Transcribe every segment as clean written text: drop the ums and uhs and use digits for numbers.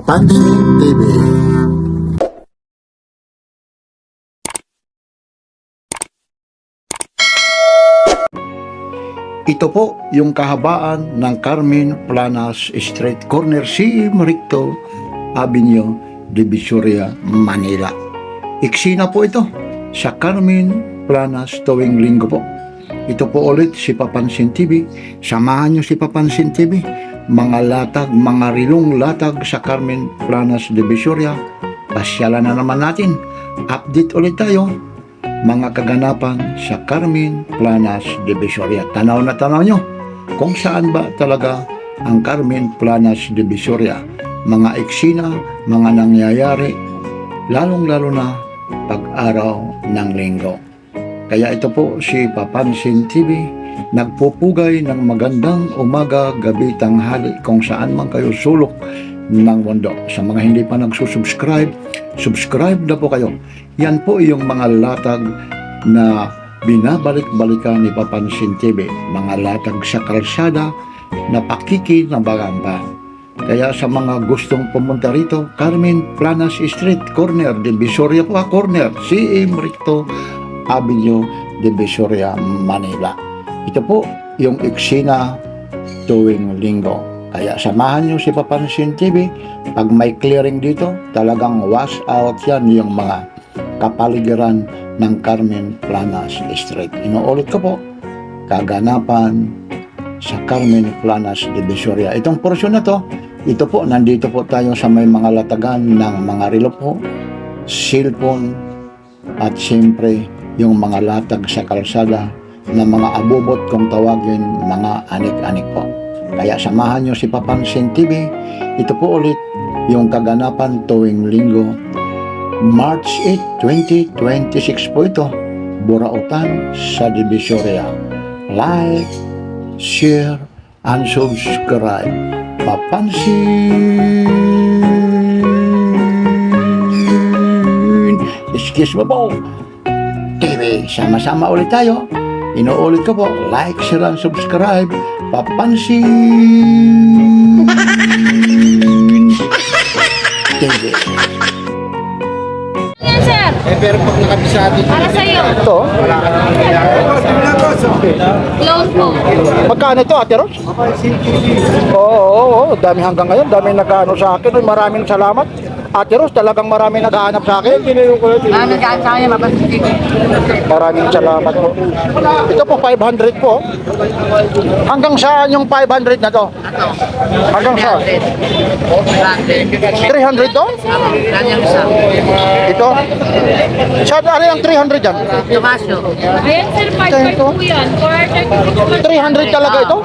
Papansin TV. Ito po yung kahabaan ng Carmen Planas Street, corner C. Maricto Avenue, Divisoria, Manila. Iksina po ito sa Carmen Planas tuwing linggo po. Ito po ulit si Papansin TV. Samahan nyo si Papansin TV. Mga latag, mga rilong latag sa Carmen Planas Divisoria. Pasyalan na naman natin. Update ulit tayo. Mga kaganapan sa Carmen Planas Divisoria. Tanaw na tanaw nyo kung saan ba talaga ang Carmen Planas Divisoria. Mga eksena, mga nangyayari, lalong-lalo na pag-araw ng linggo. Kaya ito po si Papansin TV, nagpupugay ng magandang umaga, gabi, tanghali kung saan man kayo sulok ng mundo. Sa mga hindi pa nagsusubscribe, subscribe na po kayo. Yan po yung mga latag na binabalik-balikan ni Papansin TV. Mga latag sa kalsada na pakikinabangan pa. Kaya sa mga gustong pumunta rito, Carmen Planas Street, corner, Divisoria po, corner, C.A. Maricto Avenue, Divisoria, Manila. Ito po yung eksena tuwing linggo. Kaya samahan nyo si Papansin TV. Pag may clearing dito, talagang wash out yan yung mga kapaligiran ng Carmen Planas Street. Inuulit ko po, kaganapan sa Carmen Planas Divisoria. Itong portion na to, ito po, nandito po tayo sa may mga latagan ng mga relo po, cellphone, at siyempre yung mga latag sa kalsada na mga abubot kung tawagin, mga anik-anik po. Kaya samahan nyo si Papansin TV. Ito po ulit yung kaganapan tuwing linggo. March 8, 2026 po ito. Burautan sa Divisoria. Like, share, and subscribe. Papansin. Excuse me po. TV, sama-sama ulit tayo. Inuulit ko po, like, share, and subscribe. Papansin TV. Yan, sir. Pero pag nakabisado Para sa'yo. Ito, wala ka naman Close po. magkano ito, Ate Ros? Oo, dami hanggang ngayon. Dami nag-ano sa akin. Maraming salamat. Ate Ros, talagang maraming nag-aanap sa akin. Nagkaan sa kanya, mapasigit. Maraming salamat po. Ito po, 500 po. Hanggang saan yung 500 na to? Hanggang saan? 300 to? Kanyang isa. Ito? Saan, ano yung 300 dyan? Tomasyo. Ayan sir, 5 po yan. 300 talaga ito?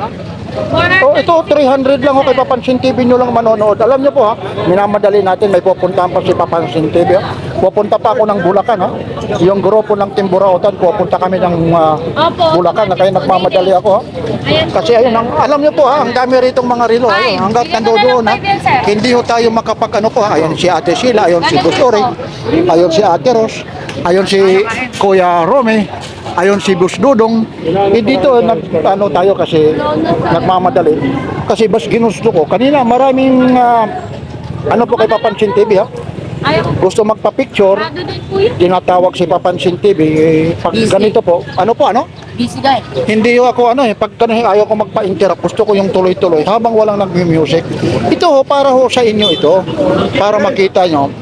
Oh, ito 300 lang. Okay, Papansin TV nyo lang manonood. Alam nyo po ha, minamadali natin, may pupuntahan pa si Papansin TV ha. Pupunta pa ako ng Bulacan ha. Yung grupo ng Team Burautan, pupunta kami ng Bulacan na kaya nagmamadali ako ha. Kasi ayun, alam nyo po ha, ang dami ritong mga relo. Ayun, hanggang nandoon ha, hindi ho tayo makapag-ano po ha. Ayun si Ate Sheila, ayun si Busori, ayun si Ate Ros, ayun si Kuya Rome, ayun si Bus Dudong. Dito ano tayo kasi nagmamadali. Kasi bas ginusto ko. Kanina maraming ano po kay Papansin TV ha. Gusto magpa-picture, tinatawag si Papansin TV. Pag ganito po, ano po ano? Busy guy. Hindi ako ano pag ganun, ayaw ko magpa-interrupt. Gusto ko yung tuloy-tuloy habang walang nag-music. Ito ho, para ho sa inyo ito. Para makita nyo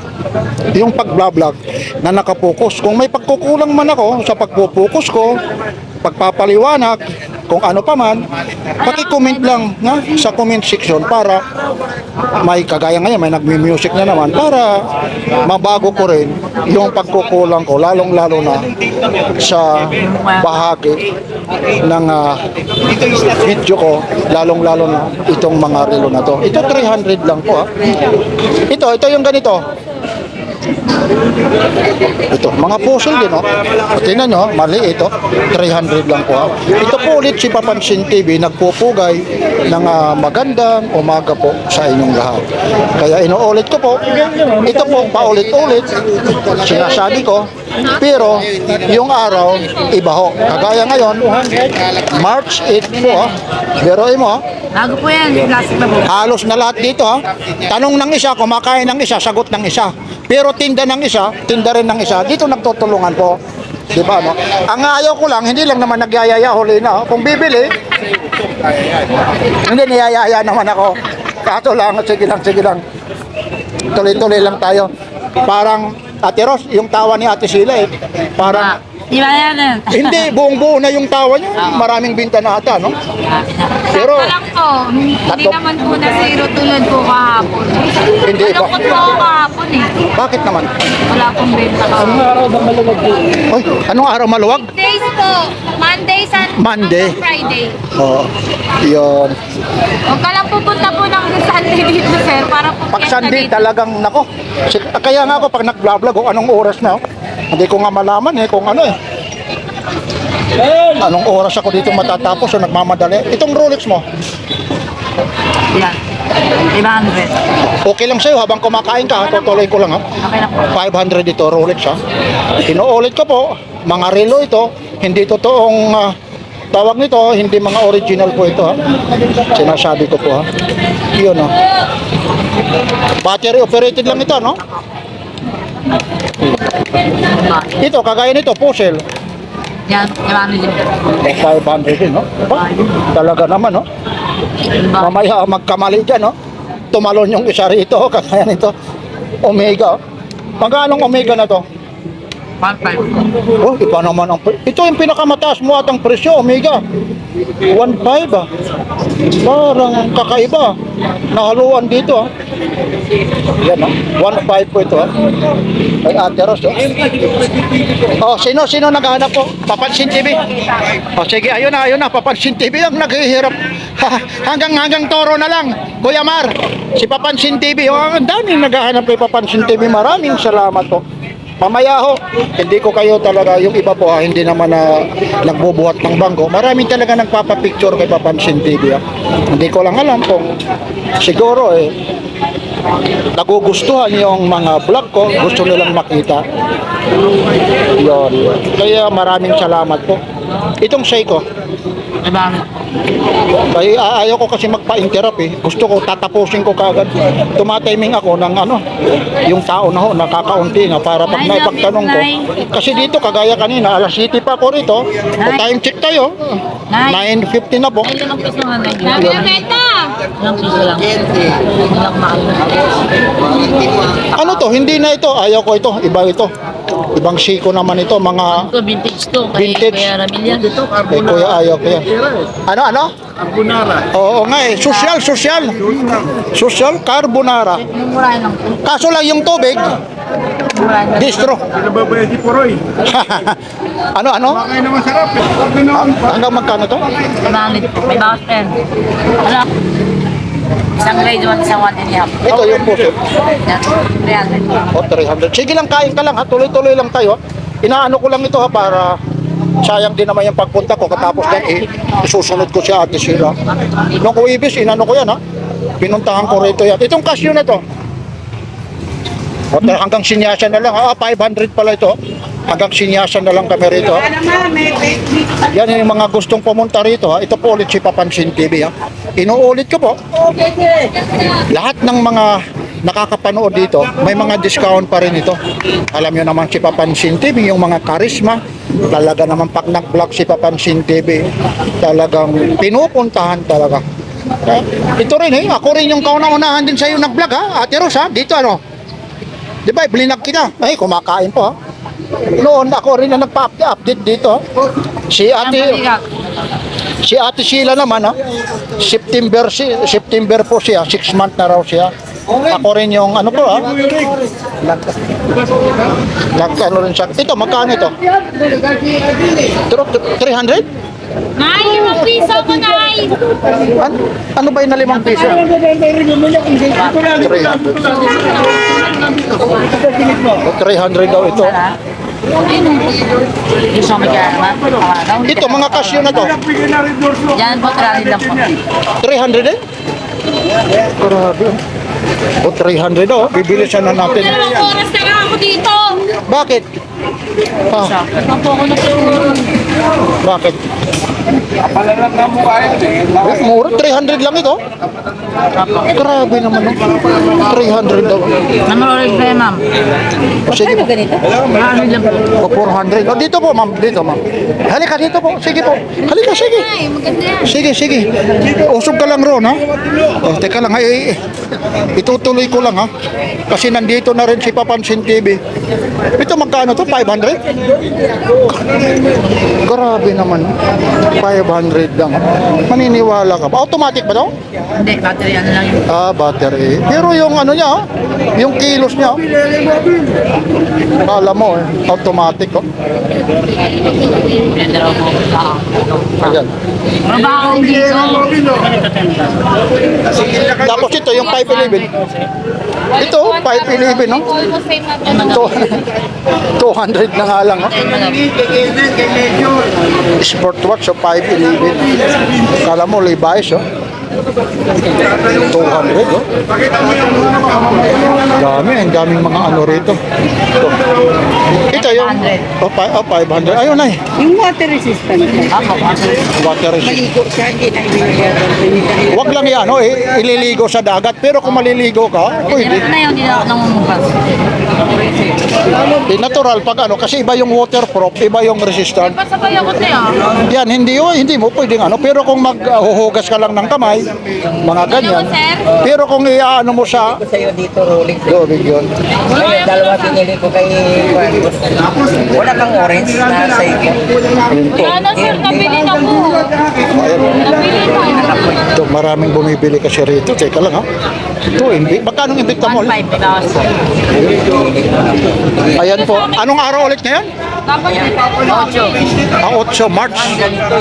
yung pag-vlog na nakapokus. Kung may pagkukulang man ako sa pagpupokus ko, pagpapaliwanag, kung ano pa man, paki-comment lang na, sa comment section para may kagaya ngayon, may nagmi-music na naman para mabago ko rin yung pagkukulang ko, lalong-lalo na sa bahagi ng video ko, lalong-lalo na itong mga relo na to. Ito 300 lang po ha. Ito yung ganito. Ito, mga puzzle din oh. Tingnan nyo, mali ito. 300 lang po ha. Ito po ulit si Papansin TV, nagpupugay ng magandang umaga po sa inyong lahat. Kaya inuulit ko po, ito po paulit-ulit sinasabi ko, pero yung araw iba ho. Kagaya ngayon, March 8 po ha. Pero mo ha, Bago po yan, yung plastic na po. Halos na lahat dito ha. Tanong ng isa, kumakain ng isa, sagot ng isa. Pero tinda ng isa, tinda rin ng isa. Dito nagtutulungan po. Di ba, no? Ang ayaw ko lang, hindi lang naman nagyayaya, huli na. Kung bibili, hindi niyayaya naman ako. Kaso lang, sige lang. Tuloy-tuloy lang tayo. Parang, Ate Ros, yung tawa ni Ate Sheila parang, Di ba yan? hindi, buong-buo na yung tawa niya. Maraming binta na ata, no? Pero, Sakto lang po. Hindi Tatlo. naman po na zero tulad po kahapon. Hindi ba? Malungkot po ako kahapon eh. Bakit naman? Wala pong benta kahapon. Oy, anong araw maluwag? Days po. Monday, Monday. hanggang Friday. Oo, yun. Huwag ka lang pupunta po ng Sunday dito, sir. Para po Pag fiesta Sunday dito. talagang, nako. Kaya nga ako pag nag-vlog, anong oras na, hindi ko nga malaman kung ano Anong oras ako dito matatapos o nagmamadali. Itong Rolex mo, Ilan? 500. okay lang sa'yo habang kumakain ka, tutuloy ko lang ha. Okay na po. 500 ito, Rolex ha. Inuulit ko po, mga relo ito, hindi totoong tawag nito, hindi mga original po ito ha. Sinasabi ko po ha. Yun ha. Battery operated lang ito, no? Ito, kagaya nito, puzzle. Yan, 500 din. 500 din, no? Ba? Talaga naman, no? Diba? Mamaya magkamali dyan, no? Tumalon yung isa rito, kagaya nito. Omega. Magkano Omega na to? 1.5. Oh, iba naman ang ito yung pinakamataas mo at ang presyo, Omega. 1.5 ah. Parang kakaiba. Nahaluan dito ah. Yan ah. 1.5 po ito ah. Ay Ate Ros oh. Oh, sino naghahanap po? Papansin TV. Oh, sige, ayun na, Papansin TV ang naghihirap. hanggang Toro na lang. Kuya Mar, si Papansin TV. Oh, ang daming naghahanap kay Papansin TV. Maraming salamat po. Mamaya ho, hindi ko kayo talaga, yung iba po hindi naman na nagbubuhat ng bangko. Maraming talaga nagpapapicture kay Papansin TV. Hindi ko lang alam kung siguro nagugustuhan yung mga vlog ko, gusto nilang makita. Yun. Kaya maraming salamat po. Itong Seiko, 500. kaya ayaw ko kasi magpa-interrupt Gusto ko tatapusin ko kagad. Tumatiming ako ng yung tao na nakakaunti na para pag may pagtanong ko. Kasi dito kagaya kanina, alas 7 pa ako rito. O time check tayo. 9:50 na po. Ay, limang piso nga na yun. Sabi na benta! Limang piso lang. Hindi lang makakita. Ano to? Hindi na ito. Ayaw ko ito. Iba ito. Ibang Seiko naman ito. Mga Ito, vintage to. Kay Vintage. Kuya Ramilya. eh, kuya ayaw ko yan. Ano? Carbonara. Oo nga Social carbonara. Murahin lang po. Kaso lang yung tubig, Murahin lang. distro. Pinababayad si Poroy. Ano? Kaya naman sarap. Sabi na Hanggang magkano to? 500 po. May bawas pen. Ano? Isang grade 1, isang 1 and a half. Ito yung puso. Yan, 300. O, 300. Sige lang, kain ka lang ha. Tuloy-tuloy lang tayo. Inaano ko lang ito ha para sayang din naman yung pagpunta ko. Katapos yan isusunod ko si Ate Sheila. Nung kuibis, inano ko yan ha. Pinuntahan ko rito yan. Itong casio na to. O, hanggang sinyasa na lang ha. 500 pala ito. Hanggang sinyasa na lang kami rito ha. Yan yung mga gustong pumunta rito ha. Ito po ulit si Papansin TV ha. Inuulit ko po. Lahat ng mga nakakapanood dito, may mga discount pa rin ito. Alam nyo naman si Papansin TV, yung mga karisma, talaga naman pag nag-vlog si Papansin TV, talagang pinupuntahan talaga. Ito rin ako rin yung kauna-unahan din sa'yo nag-vlog ha, Ate Ros ha, dito ano. Di ba, blinag kita. Ay, kumakain po ha. Noon ako rin na nagpa-update dito. Si Ate Sheila naman ha. September po siya, 6 month na raw siya. Ako rin yung ano po ha. Ano rin siya. Ito, magkano ito? 300? Nay, 5 piso ko, Nay! Ano ba yung na 5 piso? 300 daw ito. Gusto mo kaya naman? Ito, mga casio na to. Yan po, 300 lang po. 300 din? Grabe. O 300 daw, bibilisan na natin. Dalawang oras na nga ako dito! Bakit? Ito po ako na Bakit? Mura, 300 lang ito. Grabe naman, no? 300 daw. Naman ulit na ma'am. O, sige po. Ano lang po? O, 400. O, dito po, ma'am. Dito, ma'am. Halika, dito po. Sige po. Halika, sige. Ay, maganda yan. Sige, sige. Usog ka lang ron, ha? O, teka lang, ay, itutuloy ko lang, ha? Kasi nandito na rin si Papansin TV. Ito, magkano to? 500? Grabe naman, no? 500 lang. Maniniwala ka ba? Automatic ba to? Hindi, battery ano lang yun. Ah, battery. Pero yung ano niya, oh, yung kilos niya, oh. Kala mo, automatic, oh. Blender ako. Ayan. Pero baka kung dito. Tapos ito, yung 511. Ito, 511, no? Almost same na to. Ito, 200 na nga lang, oh. Smartwatch, so 511. Kala mo, Levi's, oh. 200, oh. Dami, ang daming mga ano rito. Ito yung 500. Ayun na, Yung water resistant. Ako, water resistant. Maligo siya, hindi na ibigay. Wag lang yan, oh, ililigo sa dagat. Pero kung maliligo ka, pwede. Ito na yun, hindi na ako namumubas. Natural pag ano, kasi iba yung waterproof, iba yung resistant. Pasabay ako tayo. Yan, hindi mo pwedeng ano. Pero kung maghuhugas ka lang ng kamay, mga ganyan. Pero kung iaano mo sa Sa'yo dito, rolling. Lobig yun. Ay, dalawa pinili ko kay Juan. Wala kang orange na sa iyo. Ayun po. Ano sir, nabili na po. Ayan. Nabili na. Ito, maraming bumibili kasi rito. Teka lang, ha. Ito, magkano Invicta mo? 1.5 bawas. Ayan po. Anong araw ulit ngayon? Tapos ito. 8. Ang 8 March.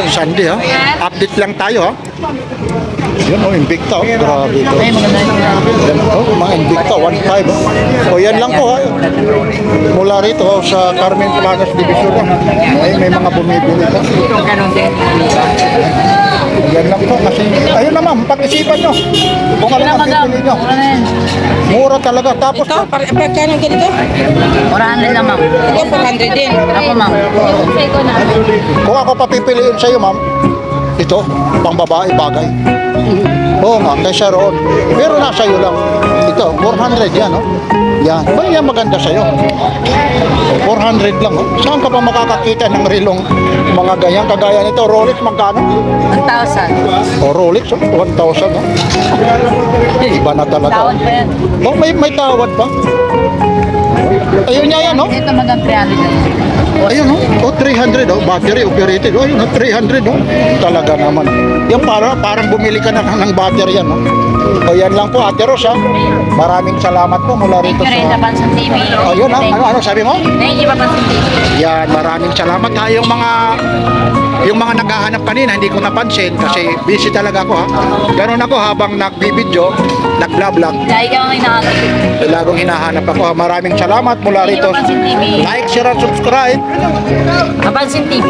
Sunday, ha. Update lang tayo, ha. Yan, oh, Invicta, oh. Grabe ito. Ay, maganda yun. Yan, oh, mga Invicta, 1.5. Oh. O, yan lang po, ha. Mula rito, oh, sa Carmen Planas Division. Ay, may mga bumibili ka. Ganon din. Yan lang po kasi, ayun naman, pag-isipan nyo. Kung ano ang Madam, pipili nyo. mura na yan. Mura talaga. Tapos, Ito, pagkano ganito? 400 lang ma'am. Ito, 400 din. Ako ma'am. Yung seko na. kung ako papipiliin sa'yo, ma'am, ito, pang babae bagay. Oo nga, kaysa roon. Pero nasa iyo lang. Ito, 400 yan, oh. Yan. Ba yan maganda sa'yo? 400 lang, oh. Saan ka pa makakakita ng rilong mga ganyan? Kagaya nito, Rolex, magkano? 1,000. O, Rolex, oh, 1,000, oh. Iba na talaga. Tawad pa yan. Oh, may tawad pa. Ayun niya yan, oh. Ito madam 300 lang. Ayun, oh. Oh, 300, oh. Battery operated. Oh, ayun, oh. 300, oh. Talaga naman. Yan, parang bumili ka na ng battery yan, oh. O, yan lang po, Ate Ros, ha. Maraming salamat po mula Thank rito you rin sa sa... Pansan TV. Oh, yun, ha. Ano sabi mo? Thank you, Pansan TV. Yan, maraming salamat, ha. Yung mga naghahanap kanina, hindi ko napansin kasi busy talaga ako, ha. Ganun ako habang nagbibideo, nag-vlog. Dahil ka mga inahanap. Lagong hinahanap ako, ha. Maraming salamat mula Thank you, rito. Pansan TV. Like, share, at subscribe. Pansan TV.